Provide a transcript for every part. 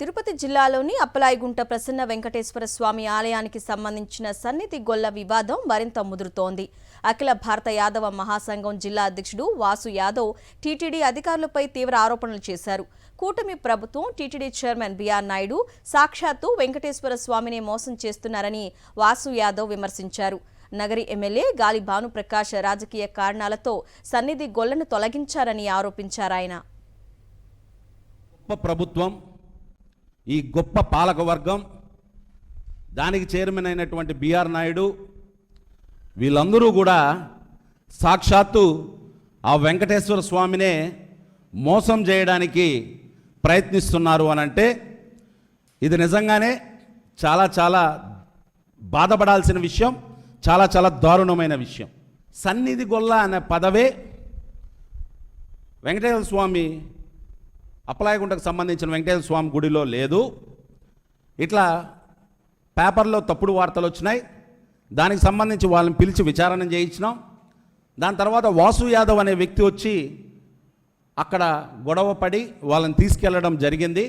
తిరుపతి జిల్లాలోని అప్పలాయిగుంట ప్రసన్న వెంకటేశ్వర స్వామి ఆలయానికి సంబంధించిన సన్నిధి గొల్ల వివాదం మరింత ముదురుతోంది. అఖిల భారత యాదవ మహాసంఘం జిల్లా అధ్యక్షుడు వాసు యాదవ్ టీటీడీ అధికారులపై తీవ్ర ఆరోపణలు చేశారు. కూటమి ప్రభుత్వం టీటీడీ చైర్మన్ బిఆర్ నాయుడు సాక్షాత్తు వెంకటేశ్వర స్వామిని మోసం చేస్తున్నారని వాసు యాదవ్ విమర్శించారు. నగరి ఎమ్మెల్యే గాలి భానుప్రకాష్ రాజకీయ కారణాలతో సన్నిధి గొల్లను తొలగించారని ఆరోపించారాయన. ఈ గొప్ప పాలక వర్గం, దానికి చైర్మన్ అయినటువంటి బిఆర్ నాయుడు, వీళ్ళందరూ కూడా సాక్షాత్తు ఆ వెంకటేశ్వర స్వామినే మోసం చేయడానికి ప్రయత్నిస్తున్నారు అనంటే ఇది నిజంగానే చాలా చాలా బాధపడాల్సిన విషయం, చాలా చాలా దారుణమైన విషయం. సన్నిధి గొల్ల అనే పదవే వెంకటేశ్వర స్వామి అప్పలాయగుంటకు సంబంధించిన వెంకటేశ్వర స్వామి గుడిలో లేదు. ఇట్లా పేపర్లో తప్పుడు వార్తలు వచ్చినాయి. దానికి సంబంధించి వాళ్ళని పిలిచి విచారణ చేయించినాం. దాని తర్వాత వాసు యాదవ్ అనే వ్యక్తి వచ్చి అక్కడ గొడవ పడి వాళ్ళని తీసుకెళ్లడం జరిగింది.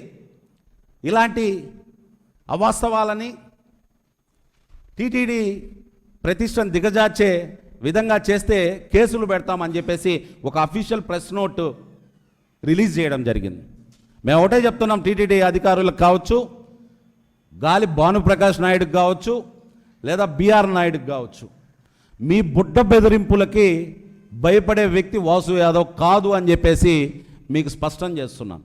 ఇలాంటి అవాస్తవాలని టీటీడీ ప్రతిష్టను దిగజార్చే విధంగా చేస్తే కేసులు పెడతామని చెప్పేసి ఒక అఫీషియల్ ప్రెస్ నోట్ రిలీజ్ చేయడం జరిగింది. మేము ఒకటే చెప్తున్నాం, టీటీడీ అధికారులకు కావచ్చు, గాలి భానుప్రకాష్ నాయుడుకి కావచ్చు, లేదా బిఆర్ నాయుడుకి కావచ్చు, మీ బుడ్డ బెదిరింపులకి భయపడే వ్యక్తి వాసు యాదవ్ కాదు అని చెప్పేసి మీకు స్పష్టం చేస్తున్నాను.